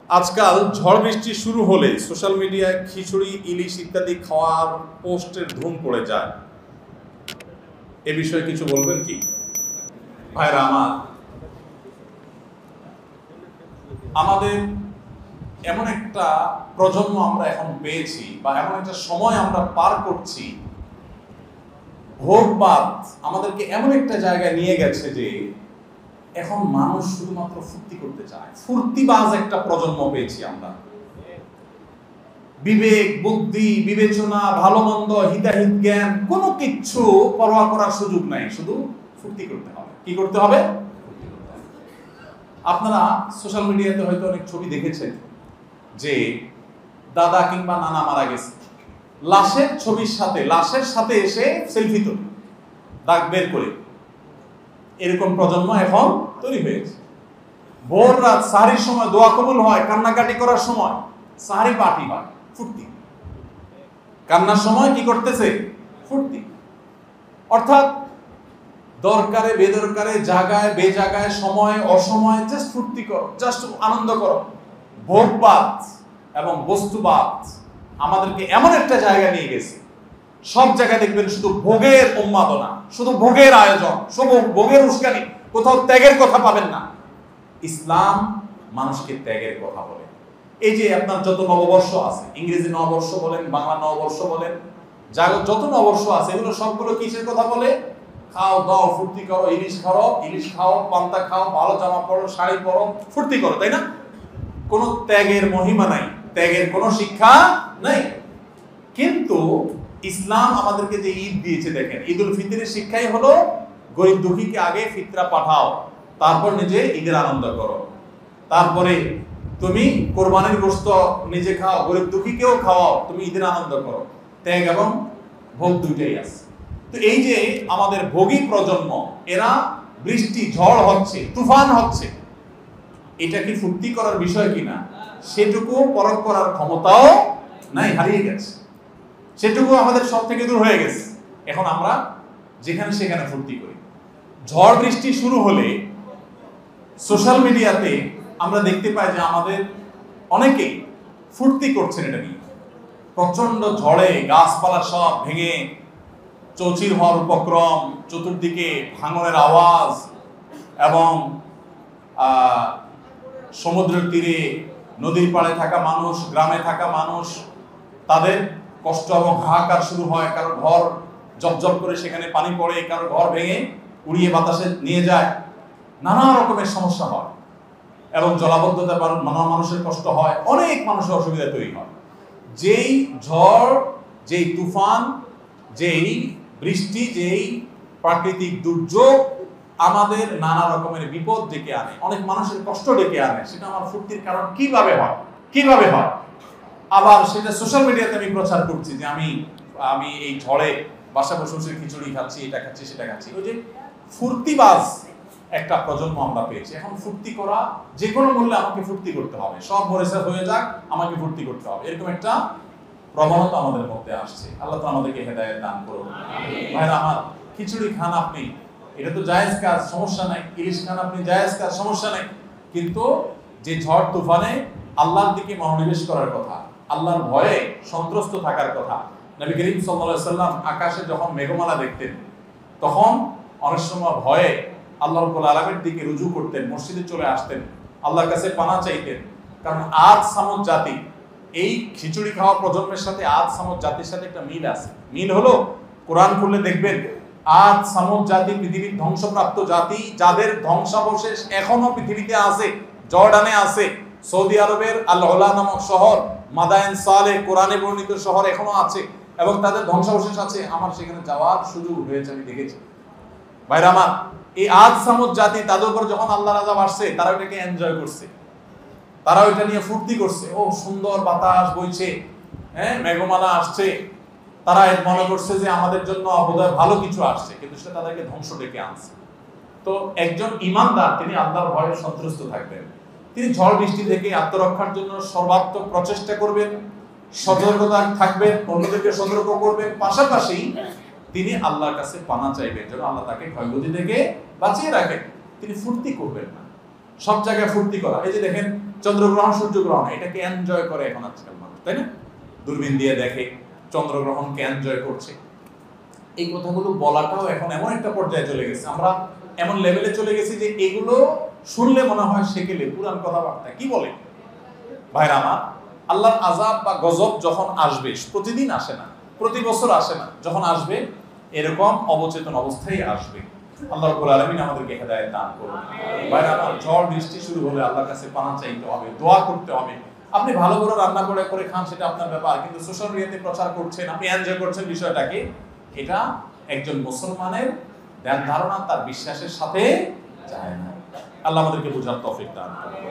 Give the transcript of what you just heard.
আজকাল ঝড় বৃষ্টি শুরু হলে সোশ্যাল মিডিয়ায় খিচুড়ি, ইলিশ ইত্যাদি খাওয়ার পোস্টের ধুম পড়ে যায়। এ বিষয়ে কিছু বলবেন কি? ভাইরা আমার, আমাদের এমন একটা প্রজন্ম আমরা এখন পেয়েছি বা এমন একটা সময় আমরা পার করছি, ভোগবাদ আমাদেরকে এমন একটা জায়গায় নিয়ে গেছে যে এখন মানুষ শুধুমাত্র ফুর্তি করতে চায়। ফুর্তিবাজ একটা প্রজন্ম পেয়েছি আমরা। বিবেক, বুদ্ধি, বিবেচনা, ভালো মন্দ, হিতাহিত জ্ঞান কোনো কিচ্ছু পরোয়া করার সুযোগ নাই, শুধু ফুর্তি করতে হবে। কি করতে হবে? আপনারা সোশ্যাল মিডিয়াতে হয়তো অনেক ছবি দেখেছেন যে দাদা কিংবা নানা মারা গেছে, লাশের ছবির সাথে লাশের সাথে এসে সেলফি তোলে দাগ বের করে। এরকম প্রজন্ম এখন তৈরি হয়েছে। ভোর রাত সাহারির সময় দোয়া কবুল হয়, কান্নাকাটি করার সময় সাহারি পার্টি হয়, ফুর্তি। কান্নার সময় কি করতেছে? ফুর্তি। অর্থাৎ দরকারে বেদরকারে, জায়গায় বেজায়গায়, সময় অসময়ে জাস্ট ফুর্তি করো, জাস্ট আনন্দ করো। ভোগবাদ এবং বস্তুবাদ আমাদেরকে এমন একটা জায়গা নিয়ে গেছে, সব জায়গায় দেখবেন শুধু ভোগের উন্মাদনা, শুধু ভোগের আয়োজন, শুধু ভোগের উস্কানি, কোথাও ত্যাগের কথা পাবেন না। ইসলাম মানুষকে ত্যাগের কথা বলে। এই যে আপনার যত নববর্ষ আছে, ইংরেজি নববর্ষ বলেন, বাংলা নববর্ষ বলেন, যত নববর্ষ আছে এগুলো সবগুলো কিসের কথা বলে? খাও দাও, ফুর্তি করো, ইলিশ খাও, ইলিশ খাও, পান্তা খাও, ভালো জামা পরো, শাড়ি পরো, ফুর্তি করো, তাই না? কোনো ত্যাগের মহিমা নাই, ত্যাগের কোনো শিক্ষা নাই। কিন্তু ইসলাম আমাদেরকে যে ঈদ দিয়েছে, দেখেন, ঈদুল ফিতরের শিক্ষাই হলো গরিব দুঃখীকে আগে ফিতরা পাঠাও, তারপর নিজে ঈদের আনন্দ করো। তারপরে তুমি কোরবানির গোশত নিজে খাও, গরিব দুঃখীকেও খাওয়াও, তুমি ঈদের আনন্দ করো। ত্যাগ এবং ভোগ দুইটাই আছে। তো এই যে আমাদের ভোগী প্রজন্ম, এরা বৃষ্টি ঝড় হচ্ছে, তুফান হচ্ছে, এটা কি ফুর্তি করার বিষয় কিনা সেটুকু পরখ করার ক্ষমতাও নাই, হারিয়ে গেছে। সেটুকু আমাদের সব থেকে দূর হয়ে গেছে। এখন আমরা যেখানে সেখানে ফুর্তি করি। ঝড় বৃষ্টি শুরু হলে সোশ্যাল মিডিয়াতে আমরা দেখতে পাই যে আমাদের অনেকেই ফুর্তি করছেন এটা নিয়ে। প্রচন্ড ঝড়ে গাছপালা সব ভেঙে চৌচির হওয়ার উপক্রম, চতুর্দিকে ভাঙনের আওয়াজ এবং সমুদ্রের তীরে নদীর পাড়ে থাকা মানুষ, গ্রামে থাকা মানুষ, তাদের কষ্ট এবং হাহাকার শুরু হয়। কারো ঘর জবজব করে সেখানে পানি পড়ে, কারো ঘর ভেঙে উড়িয়ে বাতাসে নিয়ে যায়, নানা রকমের সমস্যা হয় এবং জলাবদ্ধতা নানা মানুষের কষ্ট হয়, অনেক মানুষের অসুবিধা তৈরি হয়। যেই ঝড়, যেই তুফান, যেই বৃষ্টি, যেই প্রাকৃতিক দুর্যোগ আমাদের নানা রকমের বিপদ ডেকে আনে, অনেক মানুষের কষ্ট ডেকে আনে, সেটা আমার ফুর্তির কারণ কিভাবে হয়? কিভাবে হয়? আবার সেটা সোশ্যাল মিডিয়াতে আমি প্রচার করছি যে আমি এই ঝড়ে বাসা বসে বসে খিচুড়ি খাচ্ছি, এটা খাচ্ছি, সেটা খাচ্ছি। ওই যে ফুর্তিবাজ একটা প্রজন্ম আমরা পেয়েছি। এখন ফুর্তি করা, যে কোনো মূল্যে আমাকে ফুর্তি করতে হবে, সব মরেসা হয়ে যাক, আমাকে ফুর্তি করতে হবে, এরকম একটা প্রবণতা আমাদের মধ্যে আসছে। আল্লাহ তো আমাদেরকে হেদায়েত দান করুন। ভাইরা আমার, খিচুড়ি খান আপনি, এটা তো জায়েজ কাজ, সমস্যা নাই। ইলিশ খান আপনি, জায়েজ কাজ, সমস্যা নাই। কিন্তু যে ঝড় তুফানে আল্লাহর দিকে মনোনিবেশ করার কথা, আল্লাহর ভয়ে সন্ত্রস্ত থাকার কথা। নবী করিম সাল্লাল্লাহু আলাইহি ওয়াসাল্লাম আকাশে যখন মেঘমালা দেখতেন, তখন অনেক সময় ভয়ে আল্লাহ রাব্বুল আলামিনের দিকে রুজু করতেন, মসজিদে চলে আসতেন, আল্লাহর কাছে পানা চাইতেন। কারণ আদ সামুদ জাতি, এই খিচুড়ি খাওয়া প্রজন্মের সাথে আদ সামুদ জাতির সাথে একটা মিল আছে। মিল হলো, কোরআন খুললে দেখবেন আদ সামুদ জাতি পৃথিবীর ধ্বংসপ্রাপ্ত জাতি, যাদের ধ্বংসাবশেষ এখনো পৃথিবীতে আছে, জর্ডানে আছে, সৌদি আরবের আল উলা নামক শহর, মাদায়েন সালেহ, কোরআনে বর্ণিত শহর এখনো আছে এবং তাদের ধ্বংসাবশেষ আছে। আমার সেখানে যাওয়ার সুযোগ হয়েছে, আমি দেখেছি। ভাইরা আমার, এই আদ সামুদ জাতি, তাদের উপর যখন আল্লাহর আযাব আসছে, তারা ওটাকে এনজয় করছে, তারা ওইটা নিয়ে ফুর্তি করছে। ও সুন্দর বাতাস বইছে, হ্যাঁ, মেঘমালা আসছে, তারা মনে করছে যে আমাদের জন্য বোধহয় ভালো কিছু আসছে, কিন্তু সেটা তাদেরকে ধ্বংস ডেকে আনছে। তো একজন ঈমানদার, তিনি আল্লাহর ভয়ে সন্ত্রস্ত থাকবেন, তিনি ঝড় বৃষ্টি থেকে আত্মরক্ষার জন্য সর্বাত্মক প্রচেষ্টা করবেন, সতর্কতা থাকবেন, অন্যদেরকে সতর্ক করবেন, পাশাপাশি তিনি আল্লাহর কাছে পানা চাইবেন যেন আল্লাহ তাকে ক্ষয়ক্ষতি থেকে বাঁচিয়ে রাখেন। তিনি ফুর্তি করবেন না, সব জায়গায় ফুর্তি করা। এই যে দেখেন চন্দ্রগ্রহণ সূর্যগ্রহণ এটাকে এনজয় করে এখন আজকাল মানুষ, তাই না? দূরবীন দিয়ে দেখে, চন্দ্রগ্রহণকে এনজয় করছে। এই কথাগুলো বলাটাও এখন এমন একটা পর্যায়ে চলে গেছে, আমরা এমন লেভেলে চলে গেছি যে এগুলো শুনলে মনে হয় সেকেলে পুরান কথাবার্তা কি বলে। ভাইরা আমার, আল্লাহর আযাব বা গজব যখন আসবে, প্রতিদিন আসে না, প্রতি বছর আসে না, যখন আসবে এরকম অবচেতন অবস্থায় আসবে। আল্লাহ রাব্বুল আলামিন আমাদেরকে হেদায়েত দান করুন। ভাইরা আমার, ঝড় বৃষ্টি শুরু হলে আল্লাহর কাছে পানা চাইতে হবে, দোয়া করতে হবে। আপনি ভালো করে রান্না করে খান, সেটা আপনার ব্যাপার, কিন্তু সোশ্যাল মিডিয়াতে প্রচার করছেন, আপনি এনজয় করছেন বিষয়টাকে, এটা একজন মুসলমানের ধ্যান ধারণা, তার বিশ্বাসের সাথে যায় না। আল্লাহ আমাদেরকে বোঝার তৌফিক দান করুন।